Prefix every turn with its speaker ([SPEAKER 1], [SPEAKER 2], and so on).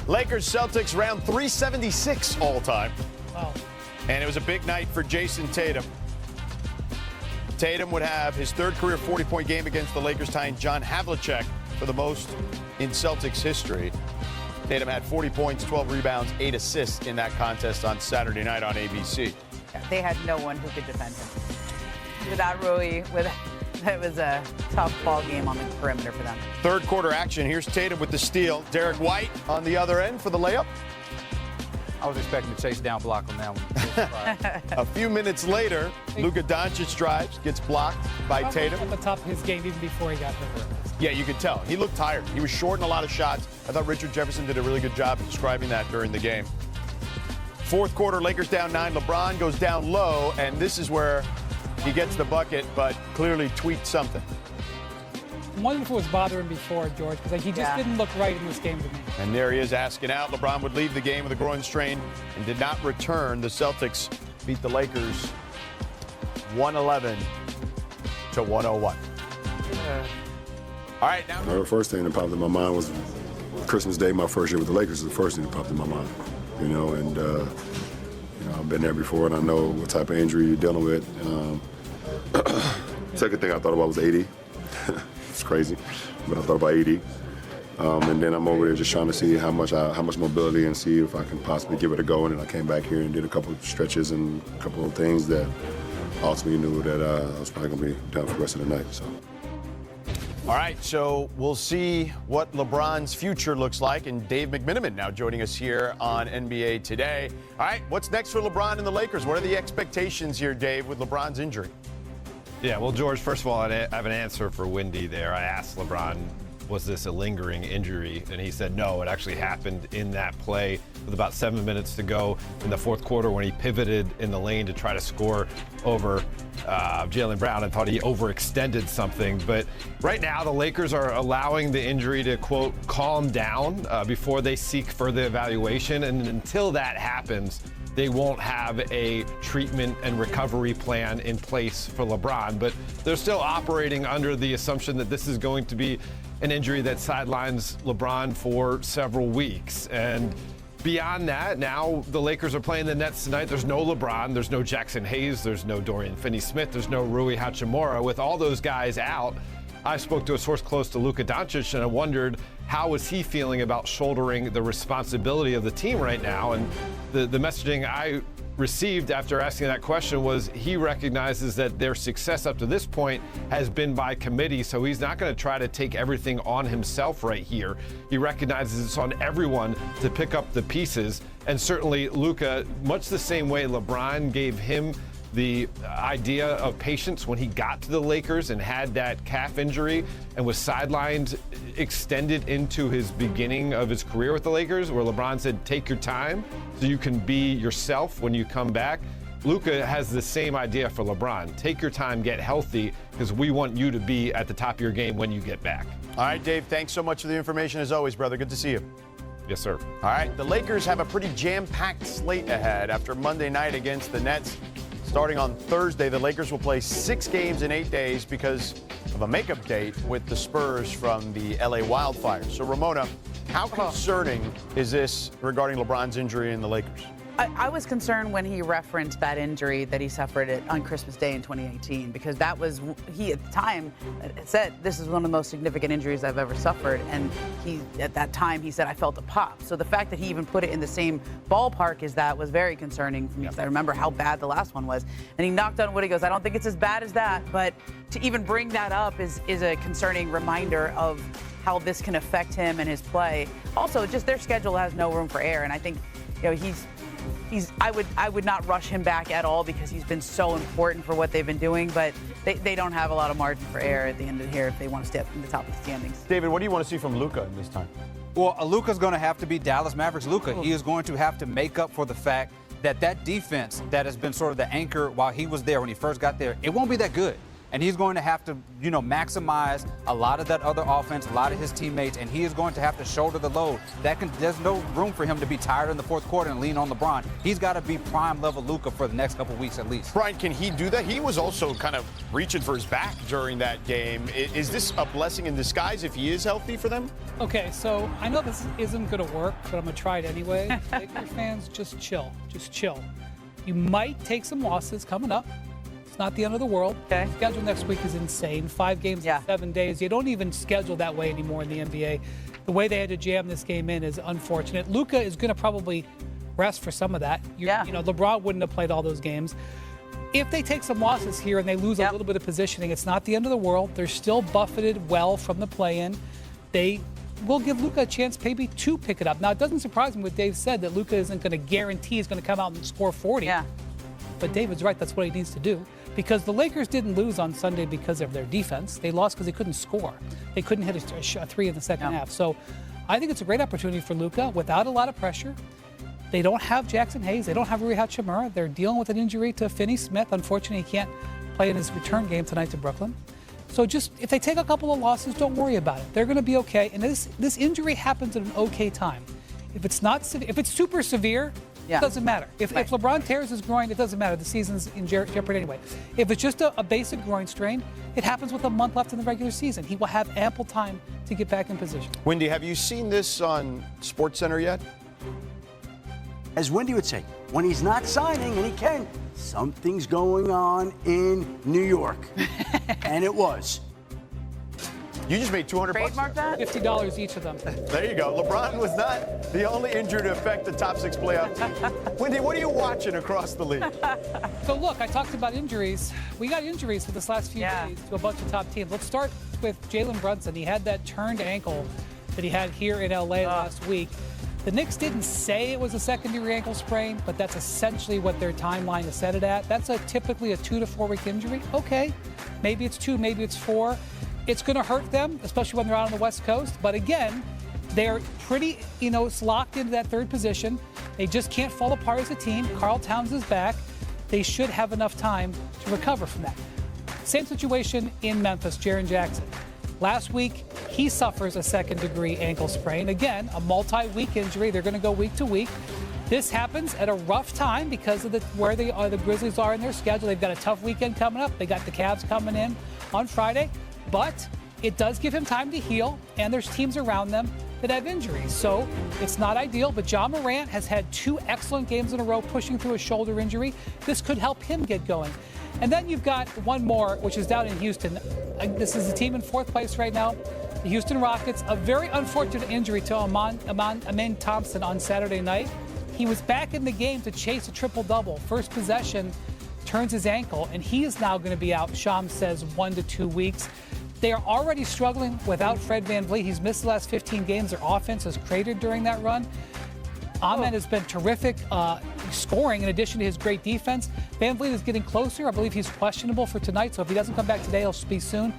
[SPEAKER 1] Lakers-Celtics round 376 all-time.
[SPEAKER 2] Wow.
[SPEAKER 1] And it was a big night for Jason Tatum. Tatum would have his third career 40-point game against the Lakers, tying John Havlicek for the most in Celtics history. Tatum had 40 points, 12 rebounds, 8 assists in that contest on Saturday night on ABC.
[SPEAKER 3] They had no one who could defend him. Without Rui, it was a tough ball game on the perimeter for them.
[SPEAKER 1] Third quarter action. Here's Tatum with the steal. Derek White on the other end for the layup.
[SPEAKER 4] I was expecting to chase down block on that one.
[SPEAKER 1] A few minutes later, Luka Doncic drives, gets blocked by Tatum.
[SPEAKER 2] At the top of his game, even before he got hurt.
[SPEAKER 1] Yeah, you could tell. He looked tired. He was short in a lot of shots. I thought Richard Jefferson did a really good job describing that during the game. Fourth quarter, Lakers down 9. LeBron goes down low, and this is where he gets the bucket, but clearly tweaked something.
[SPEAKER 2] I'm wondering if it was bothering before, George, because he just didn't look right in this game to me.
[SPEAKER 1] And there he is asking out. LeBron would leave the game with a groin strain and did not return. The Celtics beat the Lakers 111 to 101. All right, now.
[SPEAKER 5] The first thing that popped in my mind was Christmas Day, my first year with the Lakers, is the first thing that popped in my mind. And I've been there before, and I know what type of injury you're dealing with. Second thing I thought about was 80. It's crazy, but I thought about 80. And then I'm over there just trying to see how much mobility and see if I can possibly give it a go. And then I came back here and did a couple of stretches and a couple of things that ultimately knew that I was probably going to be done for the rest of the night. So.
[SPEAKER 1] All right, so we'll see what LeBron's future looks like. And Dave McMenamin now joining us here on NBA Today. All right, what's next for LeBron and the Lakers? What are the expectations here, Dave, with LeBron's injury?
[SPEAKER 6] Yeah, well, George, first of all, I have an answer for Windy there. I asked LeBron, was this a lingering injury? And he said no, it actually happened in that play with about 7 minutes to go in the fourth quarter when he pivoted in the lane to try to score over Jaylen Brown and thought he overextended something. But right now, the Lakers are allowing the injury to, quote, calm down before they seek further evaluation. And until that happens, they won't have a treatment and recovery plan in place for LeBron. But they're still operating under the assumption that this is going to be an injury that sidelines LeBron for several weeks. And beyond that, now the Lakers are playing the Nets tonight. There's no LeBron, there's no Jackson Hayes, there's no Dorian Finney-Smith, there's no Rui Hachimura. With all those guys out, I spoke to a source close to Luka Doncic, and I wondered how was he feeling about shouldering the responsibility of the team right now. And the messaging I received after asking that question was he recognizes that their success up to this point has been by committee, so he's not going to try to take everything on himself right here. He recognizes it's on everyone to pick up the pieces, and certainly Luka, much the same way LeBron gave him the idea of patience when he got to the Lakers and had that calf injury and was sidelined, extended into his beginning of his career with the Lakers, where LeBron said, take your time so you can be yourself when you come back. Luka has the same idea for LeBron. Take your time, get healthy, because we want you to be at the top of your game when you get back.
[SPEAKER 1] All right, Dave, thanks so much for the information as always, brother. Good to see you.
[SPEAKER 6] Yes, sir.
[SPEAKER 1] All right, the Lakers have a pretty jam-packed slate ahead after Monday night against the Nets. Starting on Thursday, the Lakers will play 6 games in 8 days because of a makeup date with the Spurs from the LA wildfires. So, Ramona, how concerning is this regarding LeBron's injury in the Lakers?
[SPEAKER 3] I was concerned when he referenced that injury that he suffered on Christmas Day in 2018, because that was, he at the time said, this is one of the most significant injuries I've ever suffered. And he, at that time, he said, I felt a pop. So the fact that he even put it in the same ballpark as that was very concerning for me, because I remember how bad the last one was. And he knocked on wood. He goes, I don't think it's as bad as that. But to even bring that up is a concerning reminder of how this can affect him and his play. Also, just their schedule has no room for error. And I think, you know, I would not rush him back at all, because he's been so important for what they've been doing, but they don't have a lot of margin for error at the end of here if they want to stay up in the top of the standings.
[SPEAKER 1] David, what do you want to see from Luka in this time?
[SPEAKER 4] Well, Luka's going to have to be Dallas Mavericks Luka. He is going to have to make up for the fact that defense that has been sort of the anchor while he was there, when he first got there, it won't be that good. and he's going to have to, maximize a lot of that other offense, a lot of his teammates, and he is going to have to shoulder the load. There's no room for him to be tired in the fourth quarter and lean on LeBron. He's got to be prime level Luka for the next couple weeks at least.
[SPEAKER 1] Brian, can he do that? He was also kind of reaching for his back during that game. Is this a blessing in disguise if he is healthy for them?
[SPEAKER 2] Okay, so I know this isn't going to work, but I'm going to try it anyway. Lakers fans, just chill. Just chill. You might take some losses coming up. It's not the end of the world.
[SPEAKER 3] Okay.
[SPEAKER 2] The schedule next week is insane. 5 games in 7 days. You don't even schedule that way anymore in the NBA. The way they had to jam this game in is unfortunate. Luka is going to probably rest for some of that. LeBron wouldn't have played all those games. If they take some losses here and they lose a little bit of positioning, it's not the end of the world. They're still buffeted well from the play-in. They will give Luka a chance maybe to pick it up. Now, it doesn't surprise me what Dave said, that Luka isn't going to guarantee he's going to come out and score 40. Yeah. But David's right. That's what he needs to do. Because the Lakers didn't lose on Sunday because of their defense. They lost because they couldn't score. They couldn't hit a three in the second half. So I think it's a great opportunity for Luka without a lot of pressure. They don't have Jackson Hayes. They don't have Rui Hachimura. They're dealing with an injury to Finney Smith. Unfortunately, he can't play in his return game tonight to Brooklyn. So just if they take a couple of losses, don't worry about it. They're going to be okay. And this injury happens at an okay time. If it's super severe, it doesn't matter. If LeBron tears his groin, it doesn't matter. The season's in jeopardy anyway. If it's just a basic groin strain, it happens with a month left in the regular season. He will have ample time to get back in position.
[SPEAKER 1] Wendy, have you seen this on SportsCenter yet?
[SPEAKER 7] As Wendy would say, when he's not signing, and he can, something's going on in New York. And it was.
[SPEAKER 1] You just made $200
[SPEAKER 3] Trademark that?
[SPEAKER 2] $50 each of them.
[SPEAKER 1] There you go. LeBron was not the only injury to affect the top 6 playoff team. Wendy, what are you watching across the league?
[SPEAKER 2] So look, I talked about injuries. We got injuries for this last few days to a bunch of top teams. Let's start with Jalen Brunson. He had that turned ankle that he had here in LA last week. The Knicks didn't say it was a secondary ankle sprain, but that's essentially what their timeline is set it at. That's typically a 2 to 4 week injury. Okay, maybe it's 2, maybe it's 4. It's going to hurt them, especially when they're out on the West Coast. But again, they're pretty, it's locked into that third position. They just can't fall apart as a team. Karl Towns is back. They should have enough time to recover from that. Same situation in Memphis, Jaren Jackson. Last week, he suffers a second-degree ankle sprain. Again, a multi-week injury. They're going to go week to week. This happens at a rough time because of where the Grizzlies are in their schedule. They've got a tough weekend coming up. They got the Cavs coming in on Friday. But it does give him time to heal, and there's teams around them that have injuries. So it's not ideal, but Ja Morant has had 2 excellent games in a row pushing through a shoulder injury. This could help him get going. And then you've got one more, which is down in Houston. This is a team in 4th place right now, the Houston Rockets. A very unfortunate injury to Amen Thompson on Saturday night. He was back in the game to chase a triple-double. First possession, turns his ankle, and he is now going to be out, Shams says, 1 to 2 weeks. They are already struggling without Fred VanVleet. He's missed the last 15 games. Their offense has cratered during that run. Ahmed has been terrific scoring in addition to his great defense. VanVleet is getting closer. I believe he's questionable for tonight, so if he doesn't come back today, he'll be soon.